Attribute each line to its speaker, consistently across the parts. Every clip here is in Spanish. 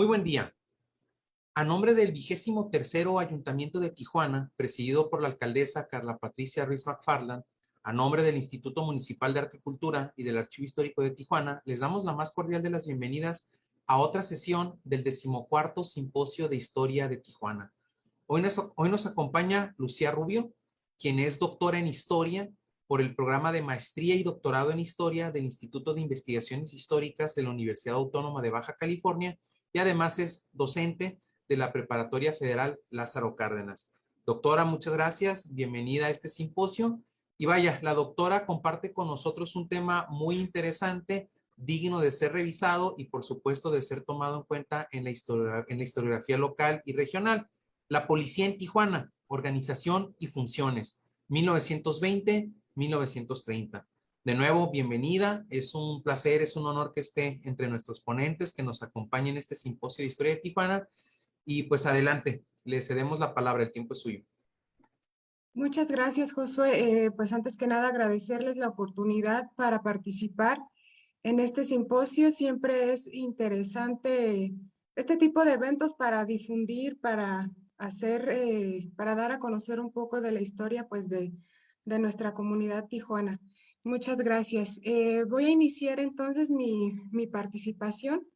Speaker 1: Muy buen día. A nombre del 23º Ayuntamiento de Tijuana, presidido por la alcaldesa Carla Patricia Ruiz McFarland, a nombre del Instituto Municipal de Arte y Cultura y del Archivo Histórico de Tijuana, les damos la más cordial de las bienvenidas a otra sesión del 14º Simposio de Historia de Tijuana. Hoy nos acompaña Lucía Rubio, quien es doctora en Historia por el programa de Maestría y Doctorado en Historia del Instituto de Investigaciones Históricas de la Universidad Autónoma de Baja California y además es docente de la Preparatoria Federal Lázaro Cárdenas. Doctora, muchas gracias. Bienvenida a este simposio. Y vaya, la doctora comparte con nosotros un tema muy interesante, digno de ser revisado y por supuesto de ser tomado en cuenta en la historiografía local y regional. La Policía en Tijuana, organización y funciones, 1920-1930. De nuevo, bienvenida. Es un placer, es un honor que esté entre nuestros ponentes, que nos acompañen en este simposio de historia de Tijuana. Y pues adelante, le cedemos la palabra, el tiempo es suyo.
Speaker 2: Muchas gracias, Josué. Pues antes que nada agradecerles la oportunidad para participar en este simposio. Siempre es interesante este tipo de eventos para difundir, para hacer, para dar a conocer un poco de la historia, pues, de nuestra comunidad tijuana. Muchas gracias. Voy a iniciar entonces mi participación.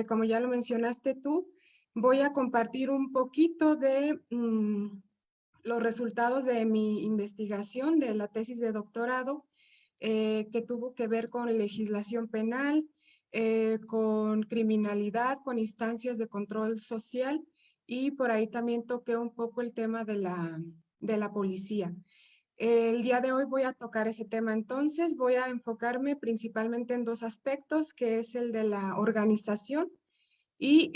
Speaker 2: Como ya lo mencionaste tú, voy a compartir un poquito de los resultados de mi investigación de la tesis de doctorado, que tuvo que ver con legislación penal, con criminalidad, con instancias de control social, y por ahí también toqué un poco el tema de la policía. El día de hoy voy a tocar ese tema, entonces voy a enfocarme principalmente en dos aspectos, que es el de la organización y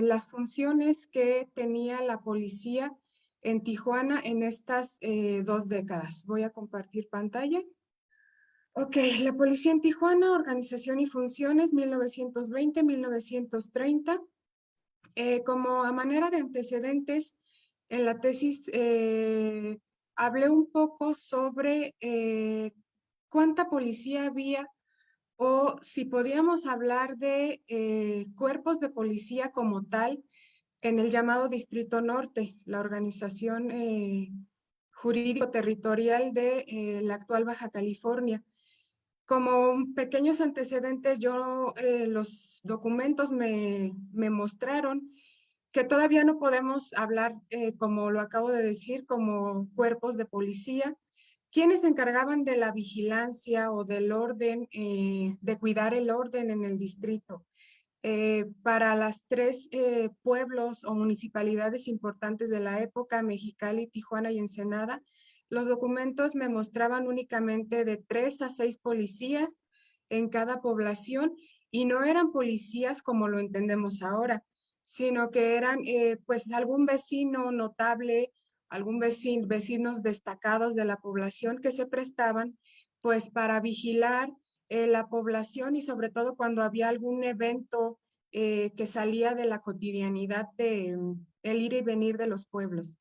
Speaker 2: las funciones que tenía la policía en Tijuana en estas 2 décadas. Voy a compartir pantalla. Ok, la policía en Tijuana, organización y funciones, 1920-1930. Como a manera de antecedentes, en la tesis hablé un poco sobre cuánta policía había o si podíamos hablar de cuerpos de policía como tal en el llamado Distrito Norte, la organización jurídico-territorial de la actual Baja California. Como pequeños antecedentes, los documentos me mostraron que todavía no podemos hablar, como lo acabo de decir, como cuerpos de policía, quienes se encargaban de la vigilancia o del orden, de cuidar el orden en el distrito. Para las 3 pueblos o municipalidades importantes de la época, Mexicali, Tijuana y Ensenada, los documentos me mostraban únicamente de 3 a 6 policías en cada población, y no eran policías como lo entendemos ahora, sino que eran pues algún vecino notable, vecinos destacados de la población que se prestaban pues para vigilar la población, y sobre todo cuando había algún evento que salía de la cotidianidad de el ir y venir de los pueblos.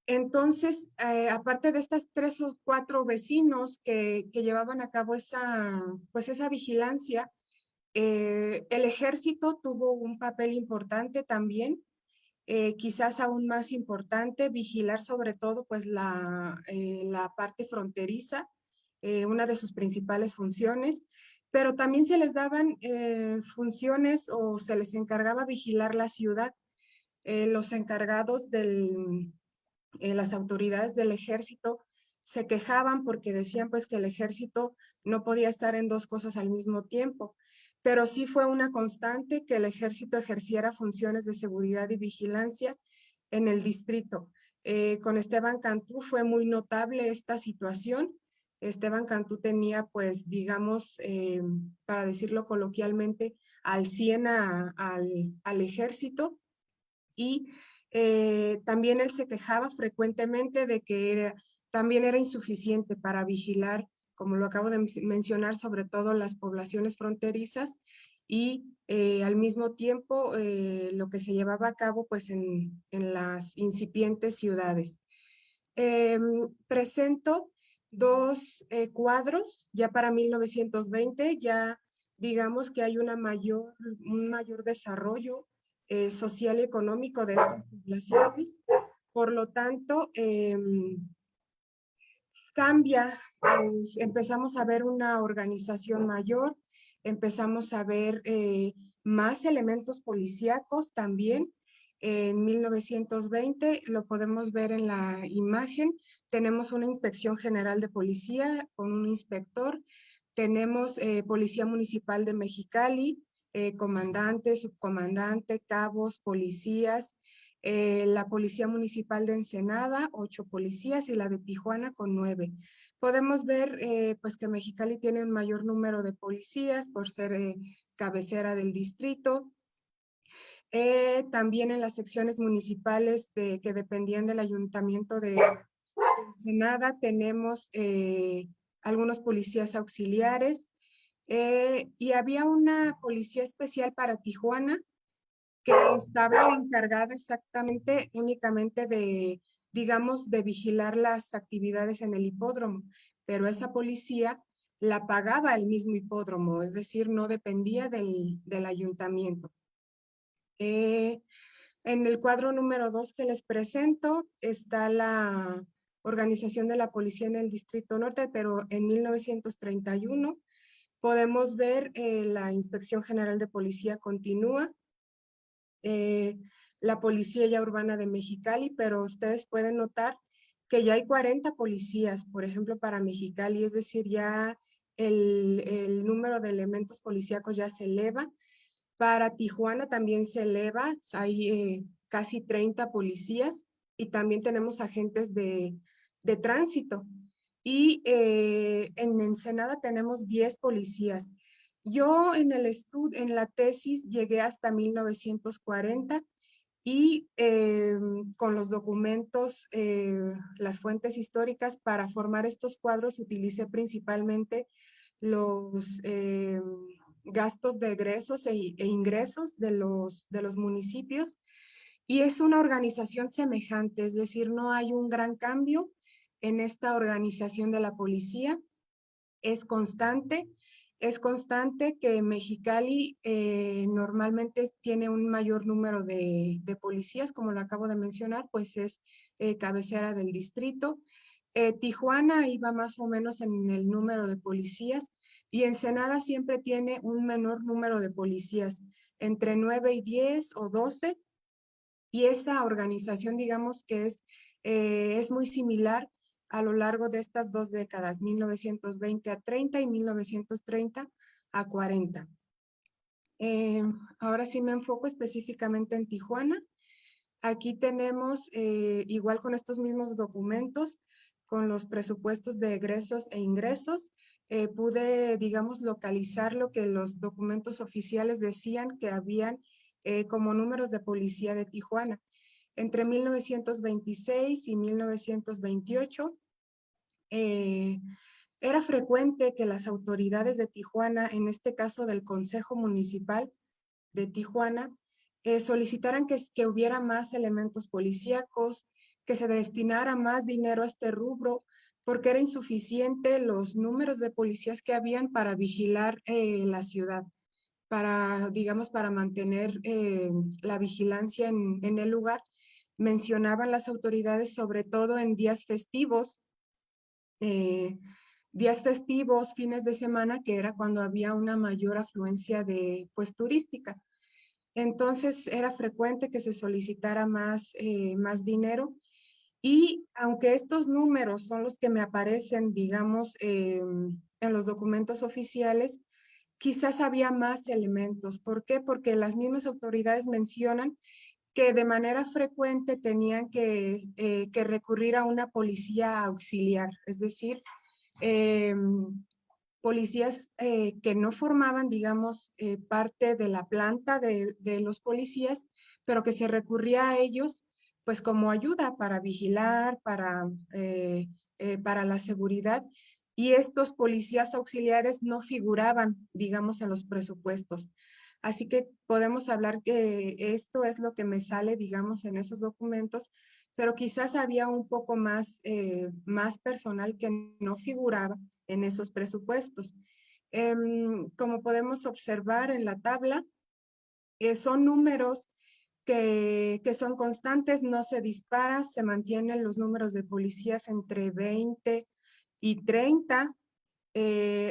Speaker 2: Entonces, aparte de estas 3 o 4 vecinos que llevaban a cabo pues esa vigilancia, el ejército tuvo un papel importante también, quizás aún más importante, vigilar sobre todo pues la parte fronteriza, una de sus principales funciones, pero también se les daban funciones o se les encargaba vigilar la ciudad. Los encargados las autoridades del ejército se quejaban porque decían pues que el ejército no podía estar en 2 cosas al mismo tiempo, pero sí fue una constante que el ejército ejerciera funciones de seguridad y vigilancia en el distrito. Con Esteban Cantú fue muy notable esta situación. Esteban Cantú tenía, pues, digamos, para decirlo coloquialmente, al 100 al ejército, y también él se quejaba frecuentemente de que también era insuficiente para vigilar, como lo acabo de mencionar, sobre todo las poblaciones fronterizas, y al mismo tiempo lo que se llevaba a cabo pues en las incipientes ciudades. Presento 2 cuadros ya para 1920, ya digamos que hay un mayor desarrollo social y económico de estas poblaciones. Por lo tanto, cambia, pues, empezamos a ver una organización mayor, empezamos a ver más elementos policíacos también. En 1920 lo podemos ver en la imagen, tenemos una inspección general de policía con un inspector, tenemos Policía Municipal de Mexicali, comandante, subcomandante, cabos, policías, la Policía Municipal de Ensenada, 8 policías, y la de Tijuana con 9. Podemos ver pues que Mexicali tiene un mayor número de policías por ser cabecera del distrito. También en las secciones municipales que dependían del ayuntamiento de Ensenada tenemos algunos policías auxiliares y había una policía especial para Tijuana que estaba encargada exactamente, únicamente de, digamos, de vigilar las actividades en el hipódromo, pero esa policía la pagaba el mismo hipódromo, es decir, no dependía del ayuntamiento. En el cuadro número 2 que les presento está la organización de la policía en el Distrito Norte, pero en 1931 podemos ver la Inspección General de Policía continúa, la Policía ya Urbana de Mexicali, pero ustedes pueden notar que ya hay 40 policías, por ejemplo, para Mexicali, es decir, ya el número de elementos policíacos ya se eleva. Para Tijuana también se eleva, hay casi 30 policías y también tenemos agentes de tránsito. Y en Ensenada tenemos 10 policías. Yo en la tesis llegué hasta 1940 y con los documentos, las fuentes históricas para formar estos cuadros utilicé principalmente los gastos de egresos e ingresos de los municipios y es una organización semejante, es decir, no hay un gran cambio en esta organización de la policía, es constante. Es constante que Mexicali normalmente tiene un mayor número de policías, como lo acabo de mencionar, pues es cabecera del distrito. Tijuana iba más o menos en el número de policías y Ensenada siempre tiene un menor número de policías, entre 9 y 10 o 12, y esa organización, digamos que es muy similar a lo largo de estas 2 décadas, 1920 a 30 y 1930 a 40. Ahora sí me enfoco específicamente en Tijuana. Aquí tenemos, igual con estos mismos documentos, con los presupuestos de egresos e ingresos, pude, digamos, localizar lo que los documentos oficiales decían que habían como números de policía de Tijuana. Entre 1926 y 1928, era frecuente que las autoridades de Tijuana, en este caso del Consejo Municipal de Tijuana, solicitaran que hubiera más elementos policíacos, que se destinara más dinero a este rubro, porque era insuficiente los números de policías que habían para vigilar la ciudad, para, digamos, para mantener la vigilancia en el lugar. Mencionaban las autoridades, sobre todo en eh, días festivos, fines de semana, que era cuando había una mayor afluencia de, pues, turística. Entonces era frecuente que se solicitara más dinero y aunque estos números son los que me aparecen, digamos, en los documentos oficiales, quizás había más elementos. ¿Por qué? Porque las mismas autoridades mencionan que de manera frecuente tenían que recurrir a una policía auxiliar, es decir, eh, policías que no formaban, digamos, parte de la planta de los policías, pero que se recurría a ellos pues como ayuda para vigilar, para la seguridad. Y estos policías auxiliares no figuraban, digamos, en los presupuestos. Así que podemos hablar que esto es lo que me sale, digamos, en esos documentos, pero quizás había un poco más personal que no figuraba en esos presupuestos. Como podemos observar en la tabla, son números que son constantes, no se dispara, se mantienen los números de policías entre 20 y 30.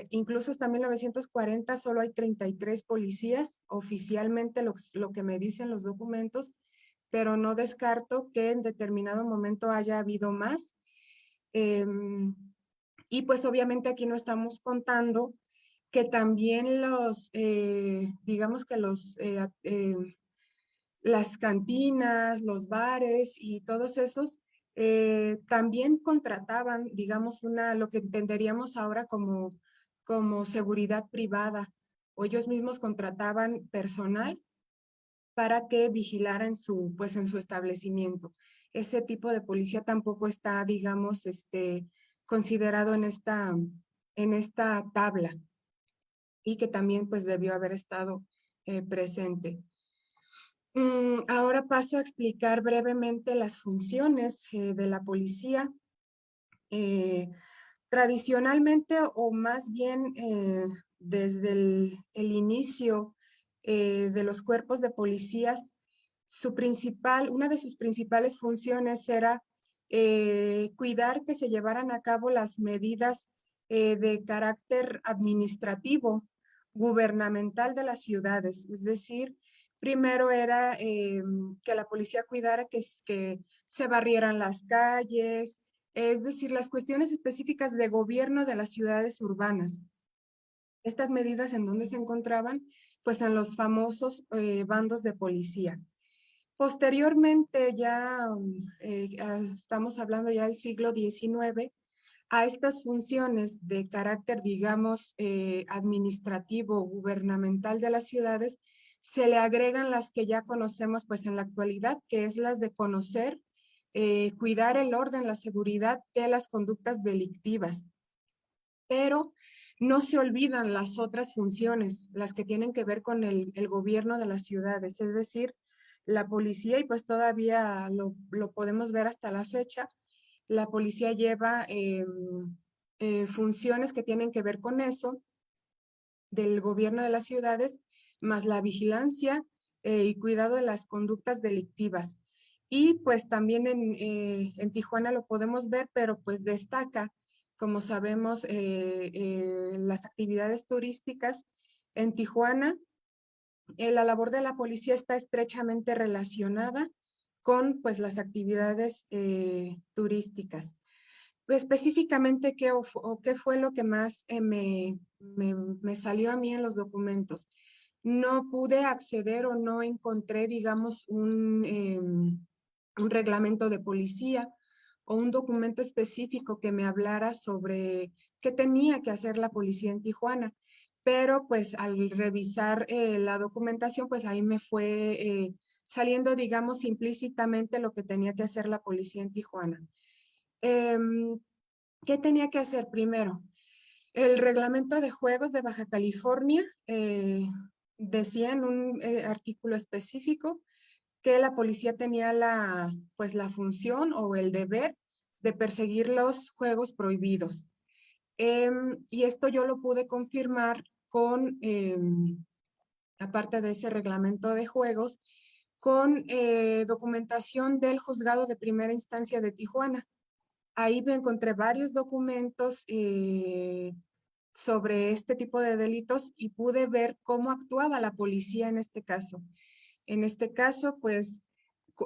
Speaker 2: Incluso hasta 1940 solo hay 33 policías, oficialmente lo que me dicen los documentos, pero no descarto que en determinado momento haya habido más. Y pues obviamente aquí no estamos contando que también digamos que las cantinas, los bares y todos esos también contrataban, digamos, lo que entenderíamos ahora como seguridad privada, o ellos mismos contrataban personal para que vigilara pues, en su establecimiento. Ese tipo de policía tampoco está, digamos, considerado en esta tabla y que también pues debió haber estado presente. Ahora paso a explicar brevemente las funciones de la policía. Tradicionalmente, o más bien desde el inicio de los cuerpos de policías, una de sus principales funciones era cuidar que se llevaran a cabo las medidas de carácter administrativo, gubernamental de las ciudades. Es decir, primero era que la policía cuidara que se barrieran las calles, es decir, las cuestiones específicas de gobierno de las ciudades urbanas. Estas medidas en dónde se encontraban, pues en los famosos bandos de policía. Posteriormente, estamos hablando ya del siglo XIX, a estas funciones de carácter, digamos, administrativo, gubernamental de las ciudades, se le agregan las que ya conocemos pues en la actualidad, que es las de conocer, cuidar el orden, la seguridad de las conductas delictivas. Pero no se olvidan las otras funciones, las que tienen que ver con el gobierno de las ciudades, es decir, la policía, y pues todavía lo podemos ver hasta la fecha, la policía lleva funciones que tienen que ver con eso, del gobierno de las ciudades, más la vigilancia y cuidado de las conductas delictivas. Y pues también en Tijuana lo podemos ver, pero pues destaca, como sabemos, las actividades turísticas. En Tijuana, la labor de la policía está estrechamente relacionada con pues las actividades turísticas. Específicamente, ¿qué fue lo que más me salió a mí en los documentos? No pude acceder o no encontré, digamos, un reglamento de policía o un documento específico que me hablara sobre qué tenía que hacer la policía en Tijuana. Pero pues al revisar la documentación, pues ahí me fue saliendo, digamos, implícitamente lo que tenía que hacer la policía en Tijuana. ¿Qué tenía que hacer primero? El reglamento de juegos de Baja California decía en un artículo específico que la policía tenía pues la función o el deber de perseguir los juegos prohibidos. Y esto yo lo pude confirmar aparte de ese reglamento de juegos, con documentación del juzgado de primera instancia de Tijuana. Ahí me encontré varios documentos sobre este tipo de delitos y pude ver cómo actuaba la policía en este caso. En este caso, pues,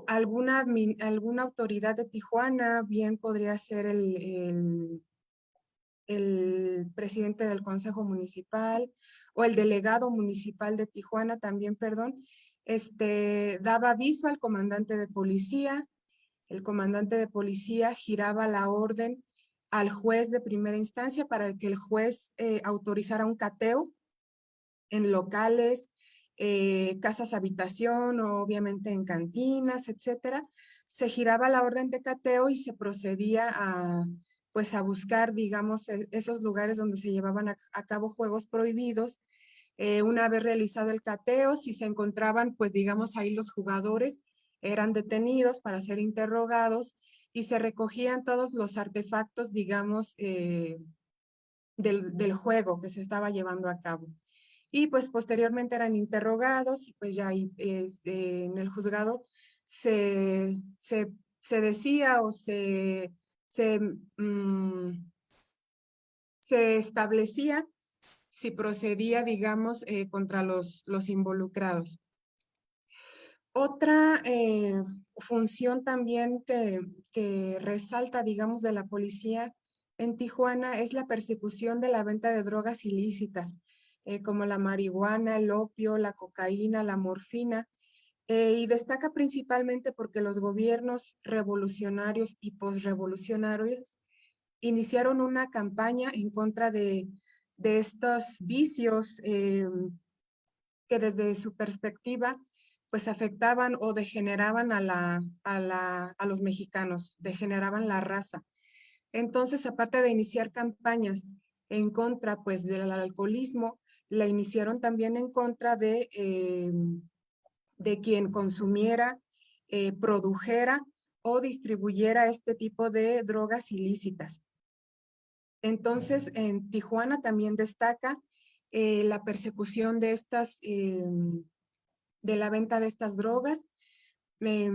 Speaker 2: alguna autoridad de Tijuana, bien podría ser el presidente del Consejo Municipal o el delegado municipal de Tijuana también, perdón, daba aviso al comandante de policía. El comandante de policía giraba la orden al juez de primera instancia para que el juez autorizara un cateo en locales, casas habitación, obviamente en cantinas, etcétera. Se giraba la orden de cateo y se procedía pues a buscar, digamos, esos lugares donde se llevaban a cabo juegos prohibidos. Una vez realizado el cateo, si se encontraban, pues digamos, ahí los jugadores, eran detenidos para ser interrogados y se recogían todos los artefactos, digamos, del juego que se estaba llevando a cabo. Y pues posteriormente eran interrogados y pues ya ahí, en el juzgado se decía o se, mm, se establecía si procedía, digamos, contra los involucrados. Otra función también que resalta, digamos, de la policía en Tijuana es la persecución de la venta de drogas ilícitas, como la marihuana, el opio, la cocaína, la morfina, y destaca principalmente porque los gobiernos revolucionarios y posrevolucionarios iniciaron una campaña en contra de estos vicios que desde su perspectiva pues afectaban o degeneraban a los mexicanos, degeneraban la raza. Entonces, aparte de iniciar campañas en contra pues del alcoholismo, la iniciaron también en contra de quien consumiera, produjera o distribuyera este tipo de drogas ilícitas. Entonces, en Tijuana también destaca la persecución de estas, de la venta de estas drogas, de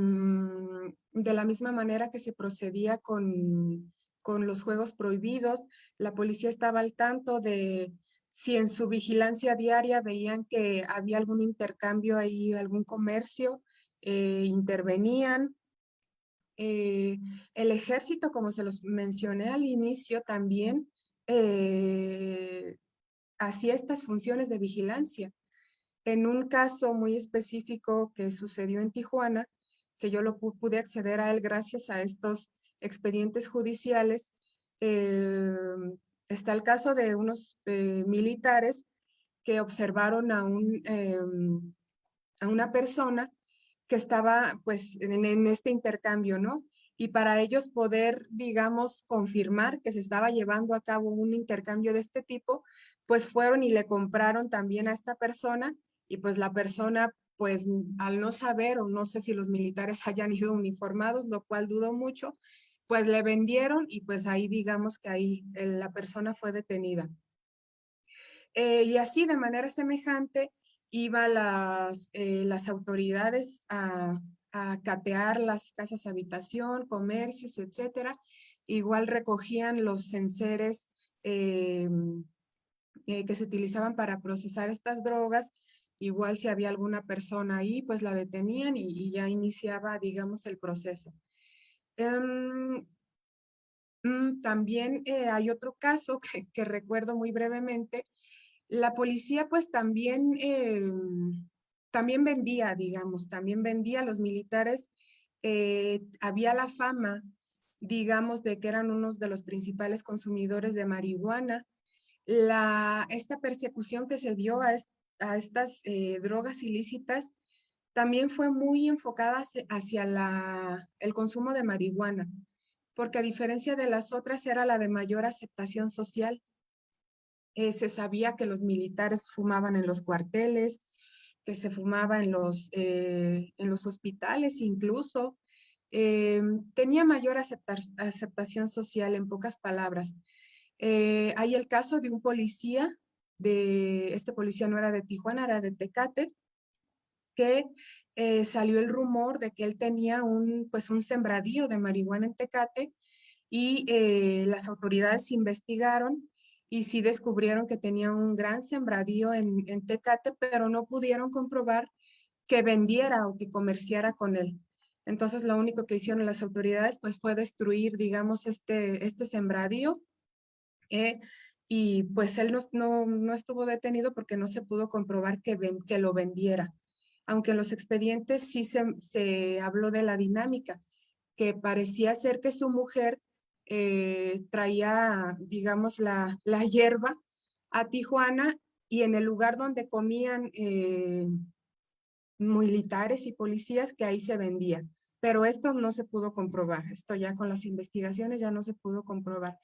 Speaker 2: la misma manera que se procedía con los juegos prohibidos. La policía estaba al tanto de si en su vigilancia diaria veían que había algún intercambio ahí, algún comercio, intervenían. Eh, el ejército, como se los mencioné al inicio, también eh, hacía estas funciones de vigilancia. En un caso muy específico que sucedió en Tijuana, que yo pude acceder a él gracias a estos expedientes judiciales, eh, está el caso de unos militares que observaron a una persona que estaba pues en este intercambio, ¿no? Y para ellos poder, digamos, confirmar que se estaba llevando a cabo un intercambio de este tipo, pues fueron y le compraron también a esta persona y pues la persona, pues al no saber o no sé si los militares hayan ido uniformados, lo cual dudo mucho, pues le vendieron y pues ahí digamos que ahí la persona fue detenida. Y así de manera semejante iban las autoridades a catear las casas habitación, comercios, etcétera. Igual recogían los enseres eh, que se utilizaban para procesar estas drogas. Igual si había alguna persona ahí, pues la detenían y ya iniciaba, digamos, el proceso. Em, También hay otro caso que recuerdo muy brevemente. La policía pues también, también vendía, digamos, también vendía a los militares. Había la fama, digamos, de que eran unos de los principales consumidores de marihuana. Esta persecución que se dio a estas drogas ilícitas también fue muy enfocada hacia el consumo de marihuana, porque a diferencia de las otras era la de mayor aceptación social. Se sabía que los militares fumaban en los cuarteles, que se fumaba en los hospitales incluso. Eh, Tenía mayor aceptación social, en pocas palabras. Hay el caso de un policía, este policía no era de Tijuana, era de Tecate, que salió el rumor de que él tenía pues un sembradío de marihuana en Tecate y las autoridades investigaron y sí descubrieron que tenía un gran sembradío en Tecate, pero no pudieron comprobar que vendiera o que comerciara con él. Entonces, lo único que hicieron las autoridades pues, fue destruir, digamos, este sembradío eh, y pues él no estuvo detenido porque no se pudo comprobar que lo vendiera. Aunque en los expedientes sí se habló de la dinámica, que parecía ser que su mujer traía, digamos, la hierba a Tijuana y en el lugar donde comían militares y policías, que ahí se vendía. Pero esto no se pudo comprobar. Esto ya con las investigaciones ya no se pudo comprobar.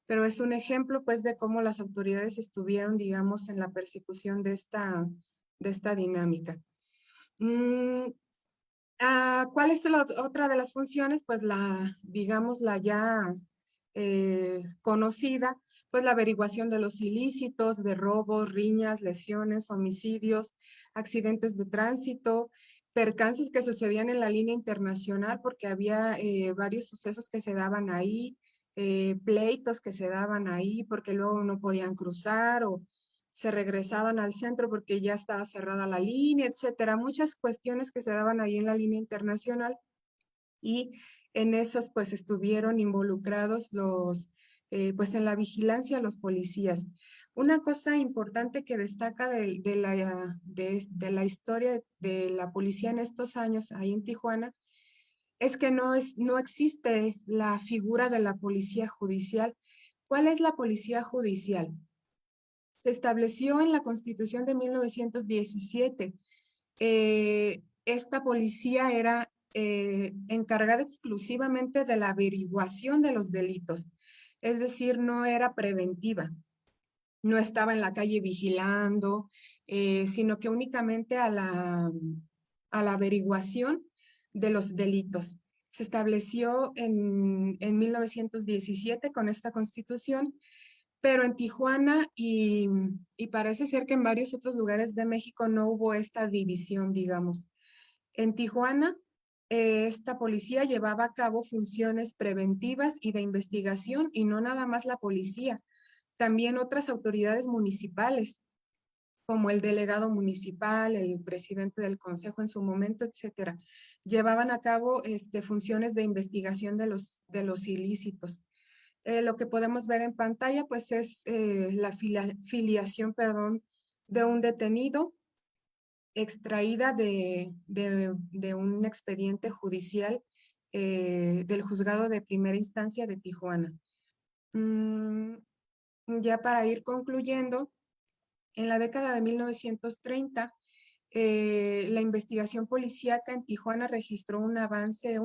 Speaker 2: Pero es un ejemplo, pues, de cómo las autoridades estuvieron, digamos, en la persecución de esta dinámica. Mm, ¿Cuál es otra de las funciones? Pues digamos, la ya conocida, pues la averiguación de los ilícitos, de robos, riñas, lesiones, homicidios, accidentes de tránsito, percances que sucedían en la línea internacional porque había varios sucesos que se daban ahí, pleitos que se daban ahí porque luego no podían cruzar o se regresaban al centro porque ya estaba cerrada la línea, etcétera. Muchas cuestiones que se daban ahí en la línea internacional y en esos pues estuvieron involucrados pues en la vigilancia los policías. Una cosa importante que destaca de la historia de la policía en estos años ahí en Tijuana es que no existe la figura de la policía judicial. ¿Cuál es la policía judicial? Se estableció en la Constitución de 1917. Esta policía era encargada exclusivamente de la averiguación de los delitos, es decir, no era preventiva, no estaba en la calle vigilando, sino que únicamente a la averiguación de los delitos. Se estableció en 1917 con esta constitución, pero en Tijuana y parece ser que en varios otros lugares de México no hubo esta división, digamos. En Tijuana, esta policía llevaba a cabo funciones preventivas y de investigación, y no nada más la policía, también otras autoridades municipales, como el delegado municipal, el presidente del consejo en su momento, etcétera, llevaban a cabo funciones de investigación de los ilícitos. Lo que podemos ver en pantalla, pues es la filiación, perdón, de un detenido extraída de un expediente judicial del juzgado de primera instancia de Tijuana. Mm, ya para ir concluyendo, en la década de 1930, la investigación policíaca en Tijuana registró un avance,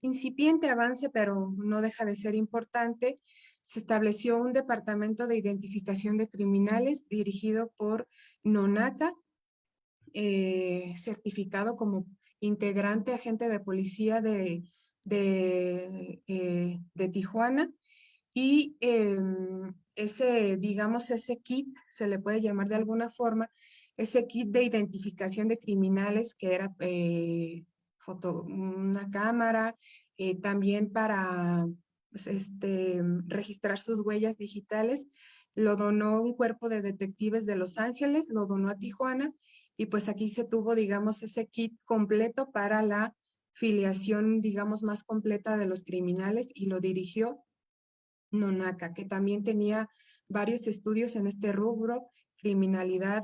Speaker 2: incipiente avance, pero no deja de ser importante. Se estableció un departamento de identificación de criminales dirigido por Nonaca, certificado como integrante agente de policía de Tijuana. Y digamos, ese kit, se le puede llamar de alguna forma, ese kit de identificación de criminales que era una cámara, también para pues, registrar sus huellas digitales, lo donó un cuerpo de detectives de Los Ángeles, lo donó a Tijuana, y pues aquí se tuvo, digamos, ese kit completo para la filiación, digamos, más completa de los criminales, y lo dirigió Nonaca, que también tenía varios estudios en este rubro, criminología,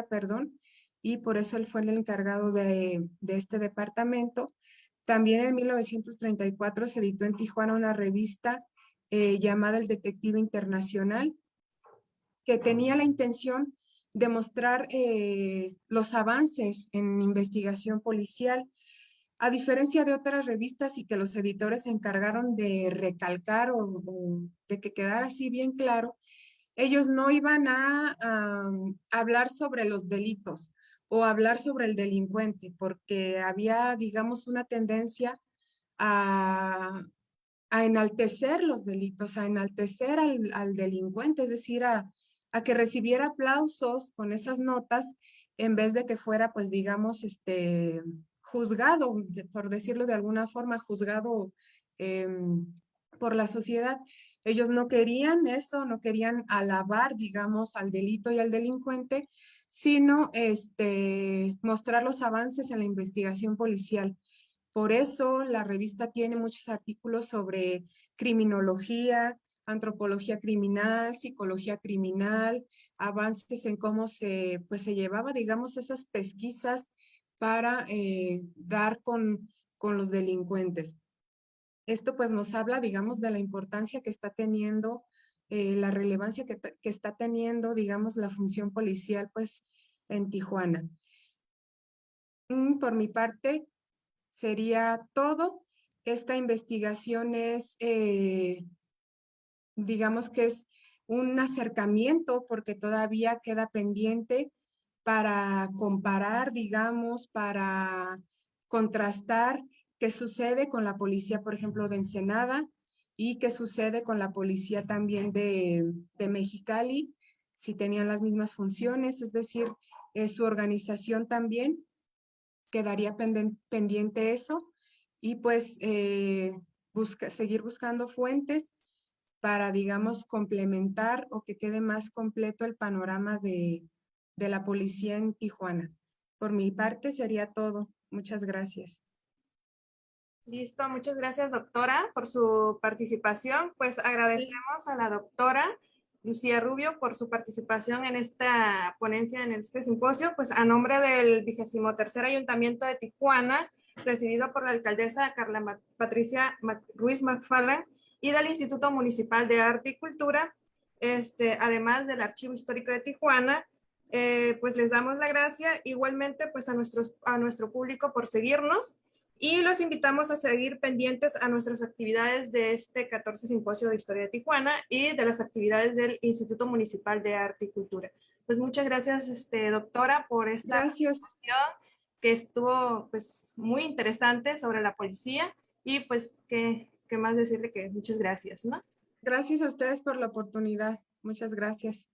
Speaker 2: perdón, y por eso él fue el encargado de este departamento. También en 1934 se editó en Tijuana una revista llamada El Detective Internacional, que tenía la intención de mostrar los avances en investigación policial, a diferencia de otras revistas y que los editores se encargaron de recalcar o de que quedara así bien claro, ellos no iban a hablar sobre los delitos o hablar sobre el delincuente, porque había, digamos, una tendencia a, a enaltecer los delitos, a enaltecer al delincuente, es decir, a que recibiera aplausos con esas notas en vez de que fuera, pues, digamos, juzgado, por decirlo de alguna forma, juzgado por la sociedad. Ellos no querían eso, no querían alabar, digamos, al delito y al delincuente, sino mostrar los avances en la investigación policial. Por eso la revista tiene muchos artículos sobre criminología, antropología criminal, psicología criminal, avances en cómo pues, se llevaba, digamos, esas pesquisas para dar con los delincuentes. Esto pues nos habla, digamos, de la importancia que está teniendo, la relevancia que está teniendo, digamos, la función policial pues en Tijuana. Por mi parte, sería todo. Esta investigación es, digamos que es un acercamiento porque todavía queda pendiente para comparar, digamos, para contrastar qué sucede con la policía, por ejemplo, de Ensenada y qué sucede con la policía también de Mexicali, si tenían las mismas funciones, es decir, su organización también, quedaría pendiente eso, y pues seguir buscando fuentes para, digamos, complementar o que quede más completo el panorama de la policía en Tijuana. Por mi parte sería todo. Muchas gracias.
Speaker 3: Listo, muchas gracias, doctora, por su participación. Pues agradecemos a la doctora Lucía Rubio por su participación en esta ponencia, en este simposio, pues a nombre del 23º Ayuntamiento de Tijuana, presidido por la alcaldesa Carla Patricia Ruiz McFarland, y del Instituto Municipal de Arte y Cultura, además del Archivo Histórico de Tijuana, pues les damos la gracia igualmente pues a nuestro público por seguirnos, y los invitamos a seguir pendientes a nuestras actividades de este 14 Simposio de Historia de Tijuana y de las actividades del Instituto Municipal de Arte y Cultura. Pues muchas gracias, doctora, por esta presentación que estuvo pues muy interesante sobre la policía, y pues qué más decirle que muchas gracias, ¿no?
Speaker 2: Gracias a ustedes por la oportunidad. Muchas gracias.